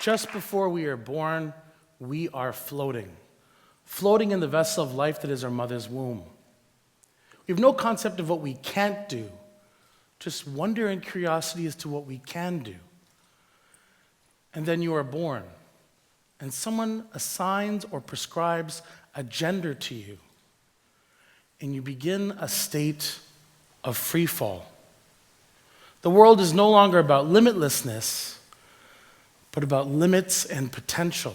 Just before we are born, we are floating. Floating in the vessel of life that is our mother's womb. We have no concept of what we can't do, just wonder and curiosity as to what we can do. And then you are born, and someone assigns or prescribes a gender to you, and you begin a state of free fall. The world is no longer about limitlessness, but about limits and potential.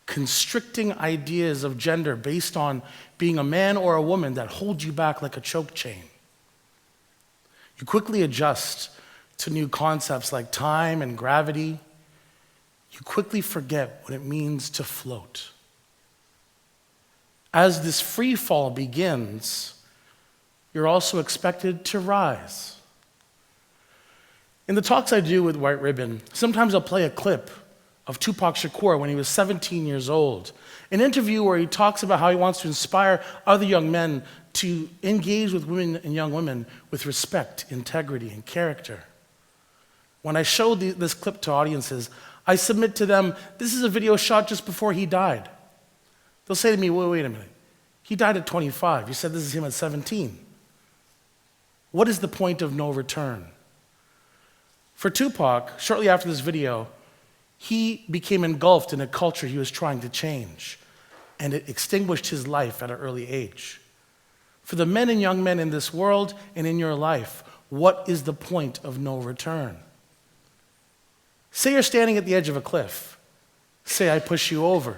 Constricting ideas of gender based on being a man or a woman that hold you back like a choke chain. You quickly adjust to new concepts like time and gravity. You quickly forget what it means to float. As this free fall begins, you're also expected to rise. In the talks I do with White Ribbon, sometimes I'll play a clip of Tupac Shakur when he was 17 years old. An interview where he talks about how he wants to inspire other young men to engage with women and young women with respect, integrity, and character. When I show this clip to audiences, I submit to them, this is a video shot just before he died. They'll say to me, wait a minute. He died at 25. You said this is him at 17. What is the point of no return? For Tupac, shortly after this video, he became engulfed in a culture he was trying to change, and it extinguished his life at an early age. For the men and young men in this world and in your life, what is the point of no return? Say you're standing at the edge of a cliff. Say I push you over.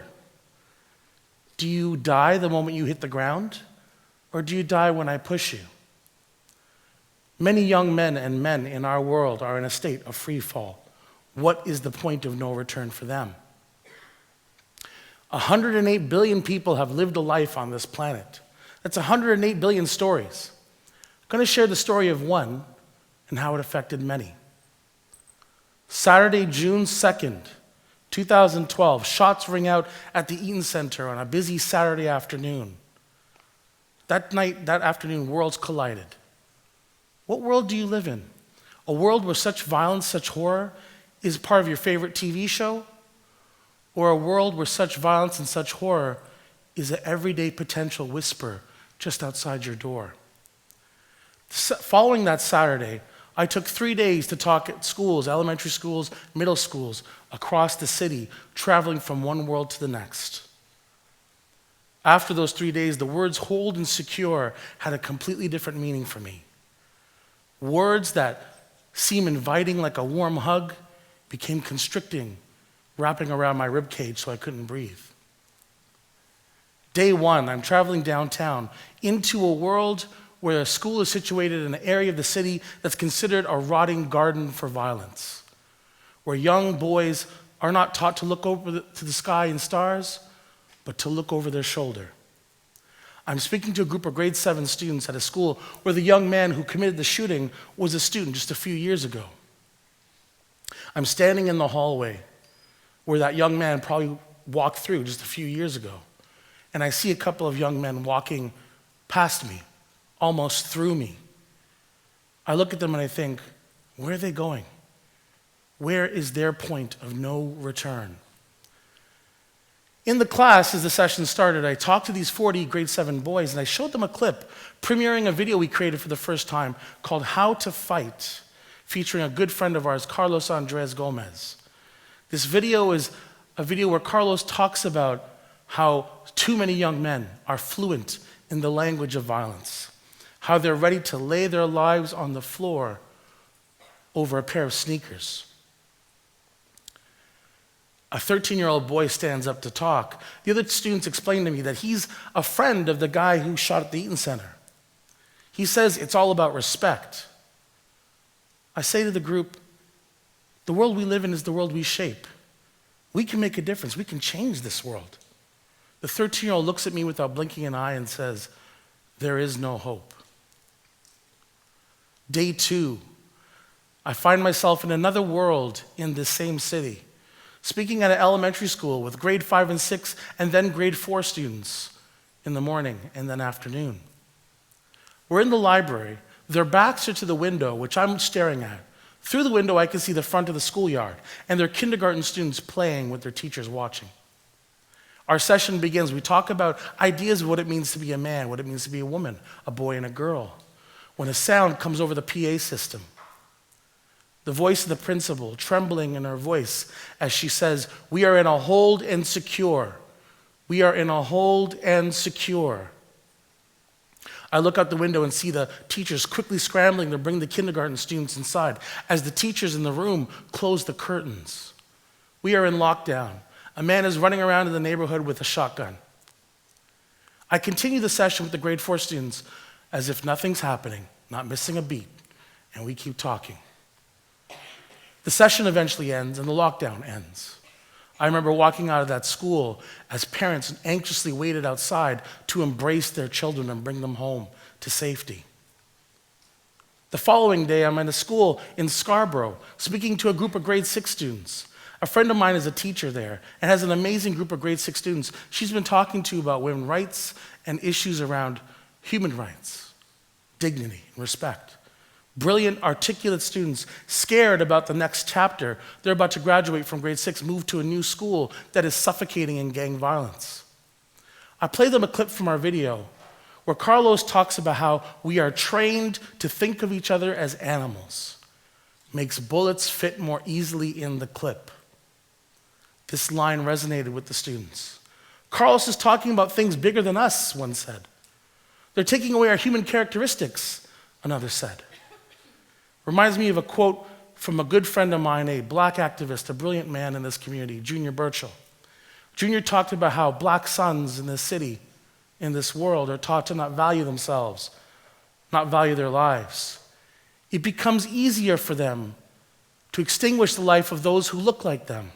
Do you die the moment you hit the ground, or do you die when I push you? Many young men and men in our world are in a state of free fall. What is the point of no return for them? 108 billion people have lived a life on this planet. That's 108 billion stories. I'm going to share the story of one and how it affected many. Saturday, June 2nd, 2012, shots ring out at the Eaton Center on a busy Saturday afternoon. That afternoon, worlds collided. What world do you live in? A world where such violence, such horror is part of your favorite TV show? Or a world where such violence and such horror is an everyday potential whisper just outside your door? Following that Saturday, I took 3 days to talk at schools, elementary schools, middle schools, across the city, traveling from one world to the next. After those 3 days, the words hold and secure had a completely different meaning for me. Words that seem inviting like a warm hug became constricting, wrapping around my ribcage so I couldn't breathe. Day one, I'm traveling downtown into a world where a school is situated in an area of the city that's considered a rotting garden for violence, where young boys are not taught to look over to the sky and stars, but to look over their shoulder. I'm speaking to a group of grade 7 students at a school where the young man who committed the shooting was a student just a few years ago. I'm standing in the hallway where that young man probably walked through just a few years ago, and I see a couple of young men walking past me, almost through me. I look at them and I think, where are they going? Where is their point of no return? In the class, as the session started, I talked to these 40 grade 7 boys and I showed them a clip premiering a video we created for the first time called How to Fight, featuring a good friend of ours, Carlos Andres Gomez. This video is a video where Carlos talks about how too many young men are fluent in the language of violence, how they're ready to lay their lives on the floor over a pair of sneakers. A 13-year-old boy stands up to talk. The other students explain to me that he's a friend of the guy who shot at the Eaton Center. He says it's all about respect. I say to the group, the world we live in is the world we shape. We can make a difference. We can change this world. The 13-year-old looks at me without blinking an eye and says, there is no hope. Day 2, I find myself in another world in this same city, speaking at an elementary school with grade 5 and 6 and then grade 4 students in the morning and then afternoon. We're in the library. Their backs are to the window, which I'm staring at, Through the window, I can see the front of the schoolyard, and there are kindergarten students playing with their teachers watching. Our session begins. We talk about ideas of what it means to be a man, what it means to be a woman, a boy and a girl. When a sound comes over the PA system, the voice of the principal trembling in her voice as she says, "We are in a hold and secure. We are in a hold and secure." I look out the window and see the teachers quickly scrambling to bring the kindergarten students inside as the teachers in the room close the curtains. We are in lockdown. A man is running around in the neighborhood with a shotgun. I continue the session with the grade 4 students as if nothing's happening, not missing a beat, and we keep talking. The session eventually ends and the lockdown ends. I remember walking out of that school as parents anxiously waited outside to embrace their children and bring them home to safety. The following day, I'm in a school in Scarborough speaking to a group of grade 6 students. A friend of mine is a teacher there and has an amazing group of grade 6 students she's been talking to about women's rights and issues around human rights, dignity, and respect. Brilliant, articulate students scared about the next chapter. They're about to graduate from grade 6, move to a new school that is suffocating in gang violence. I played them a clip from our video where Carlos talks about how we are trained to think of each other as animals, makes bullets fit more easily in the clip. This line resonated with the students. Carlos is talking about things bigger than us, one said. They're taking away our human characteristics, another said. Reminds me of a quote from a good friend of mine, a black activist, a brilliant man in this community, Junior Burchell. Junior talked about how black sons in this city, in this world, are taught to not value themselves, not value their lives. It becomes easier for them to extinguish the life of those who look like them.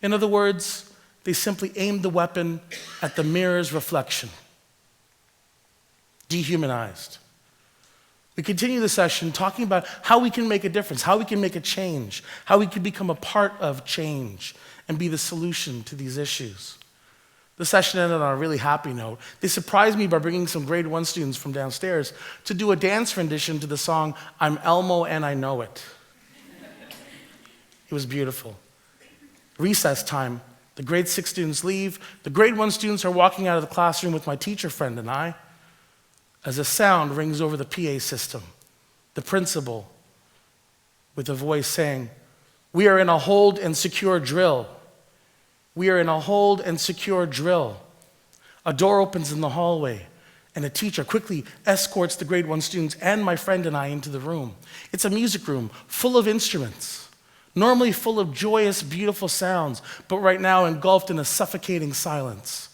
In other words, they simply aim the weapon at the mirror's reflection. Dehumanized. We continue the session talking about how we can make a difference, how we can make a change, how we can become a part of change and be the solution to these issues. The session ended on a really happy note. They surprised me by bringing some grade 1 students from downstairs to do a dance rendition to the song, "I'm Elmo and I Know It." It was beautiful. Recess time, the grade 6 students leave. The grade 1 students are walking out of the classroom with my teacher friend and I, as a sound rings over the PA system. The principal, with a voice saying, "We are in a hold and secure drill. We are in a hold and secure drill." A door opens in the hallway, and a teacher quickly escorts the grade 1 students and my friend and I into the room. It's a music room full of instruments, normally full of joyous, beautiful sounds, but right now engulfed in a suffocating silence.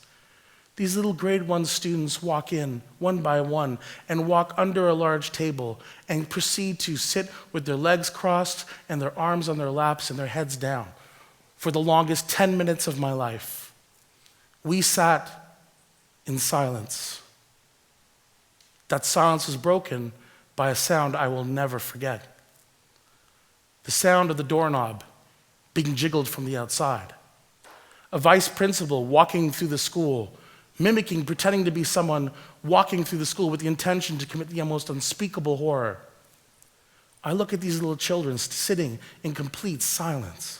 These little grade 1 students walk in one by one and walk under a large table and proceed to sit with their legs crossed and their arms on their laps and their heads down for the longest 10 minutes of my life. We sat in silence. That silence was broken by a sound I will never forget. The sound of the doorknob being jiggled from the outside. A vice principal walking through the school, mimicking, pretending to be someone walking through the school with the intention to commit the most unspeakable horror. I look at these little children sitting in complete silence,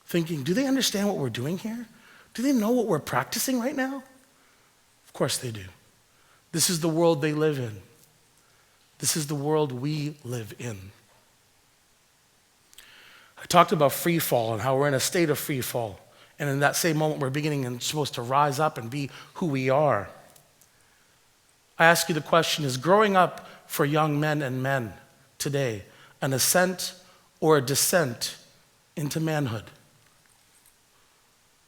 thinking, do they understand what we're doing here? Do they know what we're practicing right now? Of course they do. This is the world they live in. This is the world we live in. I talked about free fall and how we're in a state of free fall. And in that same moment, we're beginning and supposed to rise up and be who we are. I ask you the question, is growing up for young men and men today an ascent or a descent into manhood?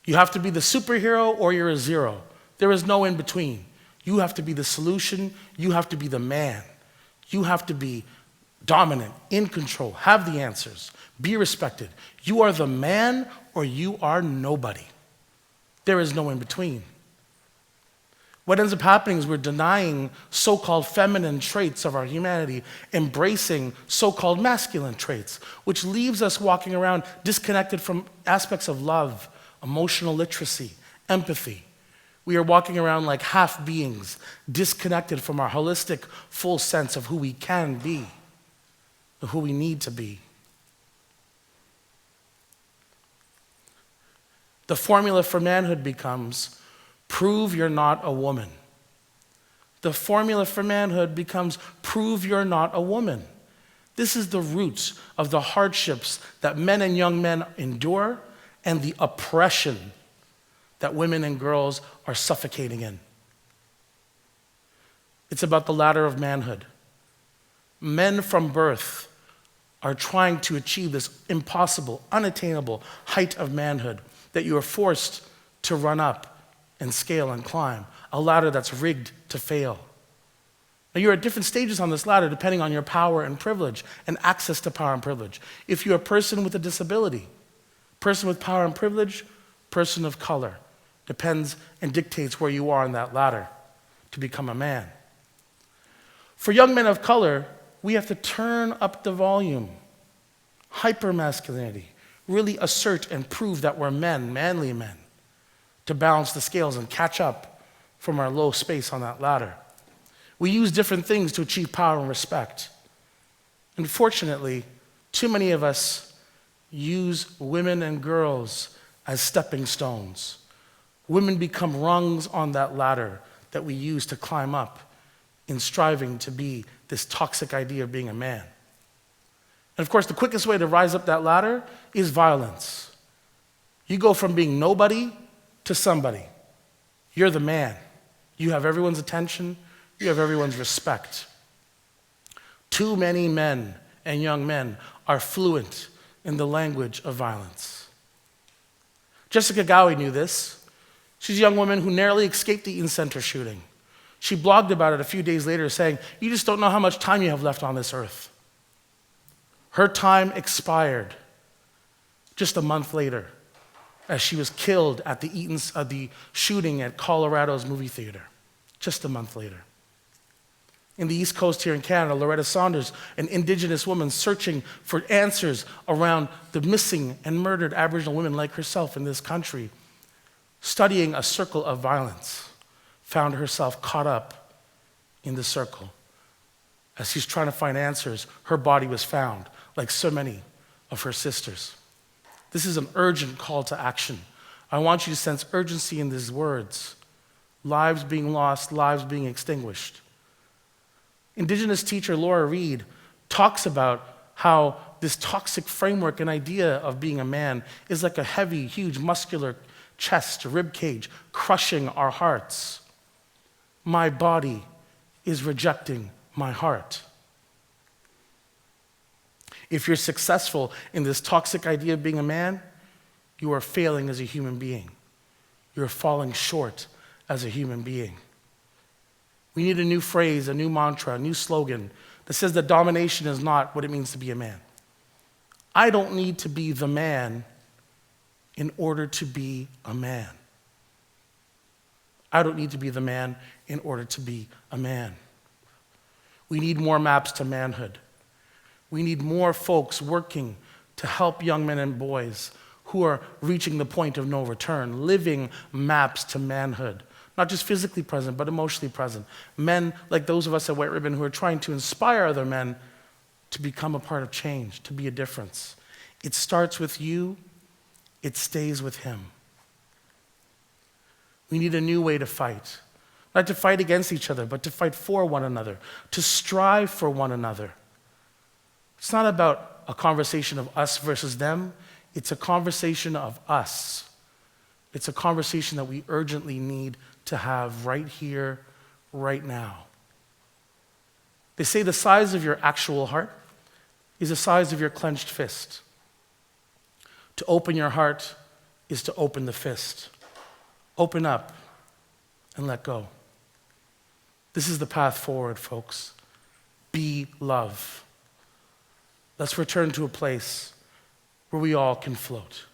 You have to be the superhero or you're a zero. There is no in between. You have to be the solution. You have to be the man. You have to be dominant, in control, have the answers, be respected. You are the man or you are nobody. There is no in between. What ends up happening is we're denying so-called feminine traits of our humanity, embracing so-called masculine traits, which leaves us walking around disconnected from aspects of love, emotional literacy, empathy. We are walking around like half beings, disconnected from our holistic, full sense of who we can be. who we need to be. The formula for manhood becomes, prove you're not a woman. The formula for manhood becomes, prove you're not a woman. This is the roots of the hardships that men and young men endure and the oppression that women and girls are suffocating in. It's about the ladder of manhood. Men from birth are trying to achieve this impossible, unattainable height of manhood that you are forced to run up and scale and climb, a ladder that's rigged to fail. Now, you're at different stages on this ladder depending on your power and privilege and access to power and privilege. If you're a person with a disability, person with power and privilege, person of color, depends and dictates where you are on that ladder to become a man. For young men of color, we have to turn up the volume, hyper-masculinity, really assert and prove that we're men, manly men, to balance the scales and catch up from our low space on that ladder. We use different things to achieve power and respect. Unfortunately, too many of us use women and girls as stepping stones. Women become rungs on that ladder that we use to climb up in striving to be this toxic idea of being a man. And of course, the quickest way to rise up that ladder is violence. You go from being nobody to somebody. You're the man. You have everyone's attention. You have everyone's respect. Too many men and young men are fluent in the language of violence. Jessica Gowie knew this. She's a young woman who narrowly escaped the Eaton Center shooting. She blogged about it a few days later saying, "You just don't know how much time you have left on this earth." Her time expired just a month later as she was killed at the shooting at Colorado's movie theater, just a month later. In the East Coast here in Canada, Loretta Saunders, an Indigenous woman searching for answers around the missing and murdered Aboriginal women like herself in this country, studying a circle of violence, found herself caught up in the circle. As she's trying to find answers, her body was found, like so many of her sisters. This is an urgent call to action. I want you to sense urgency in these words. Lives being lost, lives being extinguished. Indigenous teacher Laura Reed talks about how this toxic framework and idea of being a man is like a heavy, huge, muscular chest, rib cage, crushing our hearts. My body is rejecting my heart. If you're successful in this toxic idea of being a man, you are failing as a human being. You're falling short as a human being. We need a new phrase, a new mantra, a new slogan that says that domination is not what it means to be a man. I don't need to be the man in order to be a man. I don't need to be the man in order to be a man. We need more maps to manhood. We need more folks working to help young men and boys who are reaching the point of no return, living maps to manhood. Not just physically present, but emotionally present. Men like those of us at White Ribbon who are trying to inspire other men to become a part of change, to be a difference. It starts with you, it stays with him. We need a new way to fight. Not to fight against each other, but to fight for one another, to strive for one another. It's not about a conversation of us versus them. It's a conversation of us. It's a conversation that we urgently need to have right here, right now. They say the size of your actual heart is the size of your clenched fist. To open your heart is to open the fist. Open up and let go. This is the path forward, folks. Be love. Let's return to a place where we all can float.